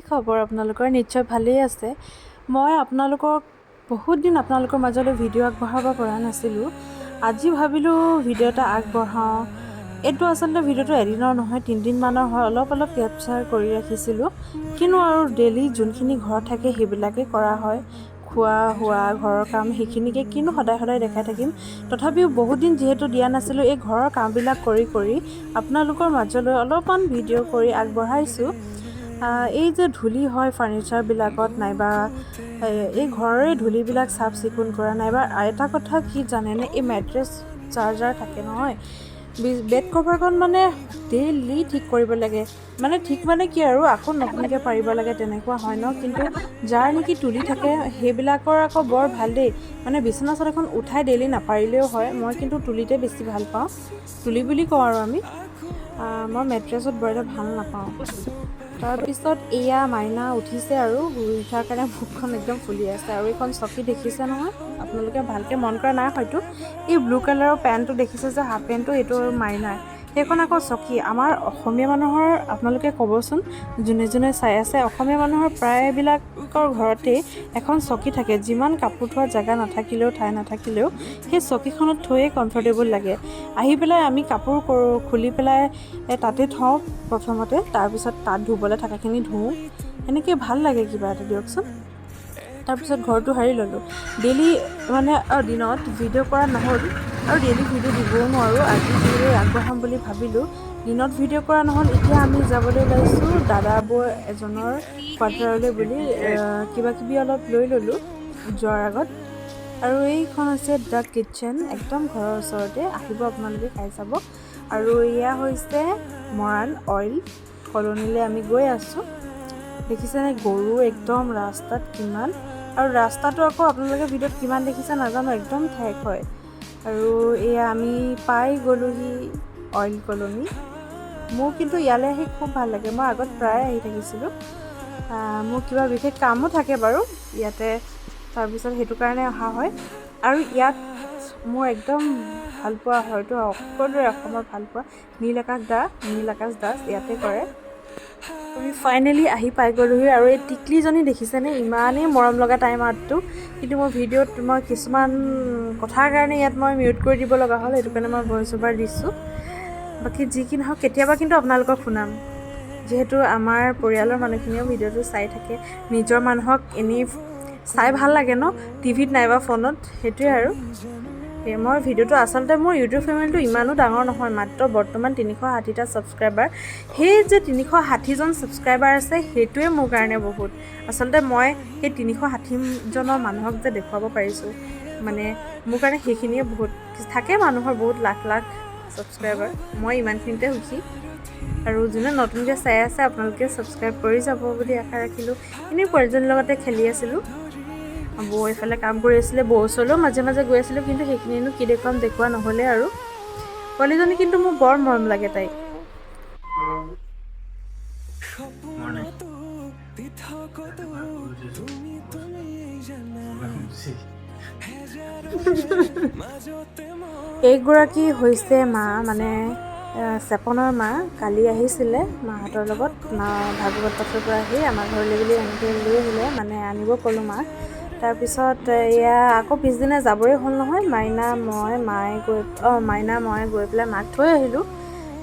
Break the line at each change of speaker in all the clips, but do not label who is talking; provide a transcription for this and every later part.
খবৰ আপোনালোকৰ নিশ্চয় ভালেই আছে। মই আপোনালোকক বহুত দিন আপোনালোকৰ মাজলৈ ভিডিঅ' আগবঢ়াব পৰা নাছিলোঁ। আজি ভাবিলোঁ ভিডিঅ' এটা আগবঢ়াওঁ। এইটো আচলতে ভিডিঅ'টো এদিনৰ নহয় 3 দিনমানৰ হয়। অলপ কেপচাৰ কৰি ৰাখিছিলোঁ। কিন্তু আৰু ডেইলি যোনখিনি ঘৰত থাকে সেইবিলাকে কৰা হয়। খোৱা হোৱা ঘৰৰ কাম সেইখিনিকে কিনো সদায় দেখাই থাকিম। তথাপিও বহুত দিন যিহেতু দিয়া নাছিলোঁ, এই ঘৰৰ কামবিলাক কৰি আপোনালোকৰ মাজলৈ অলপমান ভিডিঅ' কৰি আগবঢ়াইছোঁ। এই যে ধূলি হয় ফাৰ্নিচাৰবিলাকত নাইবা এই ঘৰৰে ধূলিবিলাক চাফ চিকুণ কৰা নাইবা এটা কথা কি জানেনে, এই মেট্ৰেছ চাৰ্জাৰ থাকে নহয়, বেড কভাৰখন মানে ডেইলি ঠিক কৰিব লাগে। ঠিক মানে কি আৰু আকৌ নতুনকৈ পাৰিব লাগে তেনেকুৱা হয় ন। কিন্তু যাৰ নেকি তুলি থাকে সেইবিলাকৰ আকৌ বৰ ভাল দেই। বিচনা চাদৰখন উঠাই ডেইলি নাপাৰিলেও হয়। মই কিন্তু তুলিতে বেছি ভাল পাওঁ। তুলি বুলি কওঁ আৰু মই মেট্ৰেছত বৰ এটা ভাল নাপাওঁ। তাৰপিছত এয়া মাইনা উঠিছে আৰু শুই উঠাৰ কাৰণে মুখখন একদম ফুলি আছে। আৰু এইখন চকী দেখিছে নহয়, আপোনালোকে ভালকৈ মন কৰা নাই হয়তো। এই ব্লু কালাৰৰ পেণ্টটো দেখিছে যে, হাফ পেণ্টটো, এইটো মাইনাৰ। সেইখন আকৌ চকী। আমাৰ অসমীয়া মানুহৰ আপোনালোকে ক'বচোন, যোনে চাই আছে, অসমীয়া মানুহৰ প্ৰায়বিলাকৰ ঘৰতেই এখন চকী থাকে। যিমান কাপোৰ থোৱা জেগা নাথাকিলেও ঠাই নাথাকিলেও সেই চকীখনত থৈয়ে কমফৰ্টেবল লাগে। আহি পেলাই আমি কাপোৰ খুলি পেলাই তাতে থওঁ প্ৰথমতে, তাৰপিছত তাত ধুবলৈ থকাখিনি ধুওঁ। এনেকৈ ভাল লাগে কিবা এটা দিয়কচোন। তাৰপিছত ঘৰটো সাৰি ল'লোঁ। ডেইলি দিনত ভিডিঅ' কৰা নহ'ল আৰু ডেইলি ভিডিঅ' দিবও নোৱাৰোঁ। আজি যিহেতু আগবঢ়াম বুলি ভাবিলোঁ, দিনত ভিডিঅ' কৰা নহ'ল। এতিয়া আমি যাবলৈ ওলাইছোঁ দাদা বৌ এজনৰ কোৱাৰ্টাৰলৈ বুলি। কিবাকিবি অলপ লৈ ল'লোঁ যোৱাৰ আগত। আৰু এইখন হৈছে দ্য কিটচেন, একদম ঘৰৰ ওচৰতে। আহিব আপোনালোকে খাই চাব। আৰু এয়া হৈছে মৰাণ অইল কলনীলৈ আমি গৈ আছোঁ। দেখিছেনে গৰু একদম ৰাস্তাত কিমান, আৰু ৰাস্তাটো আকৌ আপোনালোকে ভিডিঅ'ত কিমান দেখিছে নাজানো, একদম ঠেক হয়। আৰু এয়া আমি পাই গ'লোহি অইল কলনী। মোৰ কিন্তু ইয়ালৈ আহি খুব ভাল লাগে। মই আগত প্ৰায় আহি থাকিছিলোঁ। মোৰ কিবা বিশেষ কামো থাকে বাৰু ইয়াতে, তাৰপিছত সেইটো কাৰণে অহা হয়। আৰু ইয়াত মোৰ একদম ভালপোৱা, হয়তো সকলোৰে অসমৰ ভালপোৱা নীল আকাশ দাস ইয়াতে কৰে। আমি ফাইনেলি আহি পাই গ'লোহি। আৰু এই টিকলিজনী দেখিছেনে, ইমানেই মৰম লগা তাইৰ মাতটো। কিন্তু মোৰ ভিডিঅ'ত মই কিছুমান কথাৰ কাৰণে ইয়াত মই মিউট কৰি দিব লগা হ'ল, সেইটো কাৰণে মই ভইচ অভাৰ দিছোঁ। বাকী যি কি নহওক কেতিয়াবা কিন্তু আপোনালোকক শুনাম, যিহেতু আমাৰ পৰিয়ালৰ মানুহখিনিও ভিডিঅ'টো চাই থাকে। নিজৰ মানুহক এনেই চাই ভাল লাগে ন, টিভিত নাইবা ফোনত। সেইটোৱে আৰু মই ভিডিঅ'টো আচলতে মোৰ ইউটিউব ফেমিলিটো ইমানো ডাঙৰ নহয়, মাত্ৰ বৰ্তমান 360টা ছাবস্ক্ৰাইবাৰ। সেই যে 360জন ছাবস্ক্ৰাইবাৰ আছে সেইটোৱে মোৰ কাৰণে বহুত। আচলতে মই সেই 360জনৰ মানুহক যে দেখুৱাব পাৰিছোঁ, মোৰ কাৰণে সেইখিনিয়ে বহুত। থাকে মানুহৰ বহুত লাখ ছাবস্ক্ৰাইবাৰ, মই ইমানখিনিতে সুখী। আৰু যোনে নতুনকৈ চাই আছে আপোনালোকে ছাবস্ক্ৰাইব কৰি যাব বুলি আশা ৰাখিলোঁ। এনেই পোৱালীজনীৰ লগতে খেলি আছিলোঁ। বৌ এইফালে কাম কৰি আছিলে, বৌ ওচৰলৈও মাজে গৈ আছিলোঁ, কিন্তু সেইখিনিনো কি দেখুওৱা নহ'লে আৰু। পোৱালীজনী কিন্তু মোৰ বৰ মৰম লাগে তাইক। এইগৰাকী হৈছে মা, চেপনৰ মা। কালি আহিছিলে মাহঁতৰ লগত, মা ভাগৱত পাঠৰ পৰা আহি আমাৰ ঘৰলৈ বুলি এনেকৈ লৈ আহিলে, আনিব ক'লোঁ মাক। তাৰপিছত এয়া আকৌ পিছদিনা যাবই হ'ল নহয়। মাইনা মই গৈ পেলাই মাক থৈ আহিলোঁ।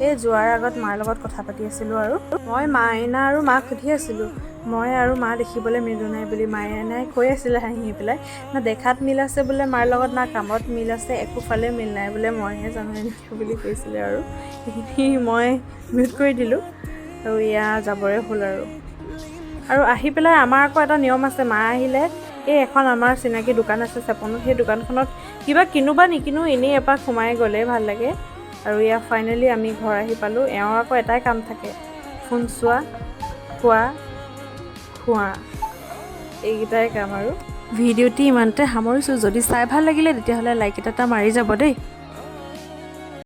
এই যোৱাৰ আগত মাৰ লগত কথা পাতি আছিলোঁ। আৰু মই মাইনা আৰু মাক সুধি আছিলোঁ, মই আৰু মা দেখিবলৈ মিলো নাই বুলি। মাইনাই কৈ আছিলে হাঁহি পেলাই, না দেখাত মিল আছে বোলে মাৰ লগত, না কামত মিল আছে, একোফালে মিল নাই বোলে, মইহে জানো, এনেকৈ বুলি কৈছিলে। আৰু সেইখিনি মই মিউট কৰি দিলোঁ। আৰু এয়া যাবৰে হ'ল। আৰু আহি পেলাই আমাৰ আকৌ এটা নিয়ম আছে, মা আহিলে এই এখন আমাৰ চিনাকি দোকান আছে চেপনত, সেই দোকানখনত কিবা কিনো বা নিকিনো এনেই এপাক সোমাই গ'লেই ভাল লাগে। আৰু এয়া ফাইনেলি আমি ঘৰ আহি পালোঁ। এওঁৰ আকৌ এটাই কাম থাকে, ফোন চোৱা, খোৱা, খোৱা, এইকেইটাই কাম। আৰু ভিডিঅ'টি ইমানতে সামৰিছোঁ। যদি চাই ভাল লাগিলে তেতিয়াহ'লে লাইক এটা মাৰি যাব দেই।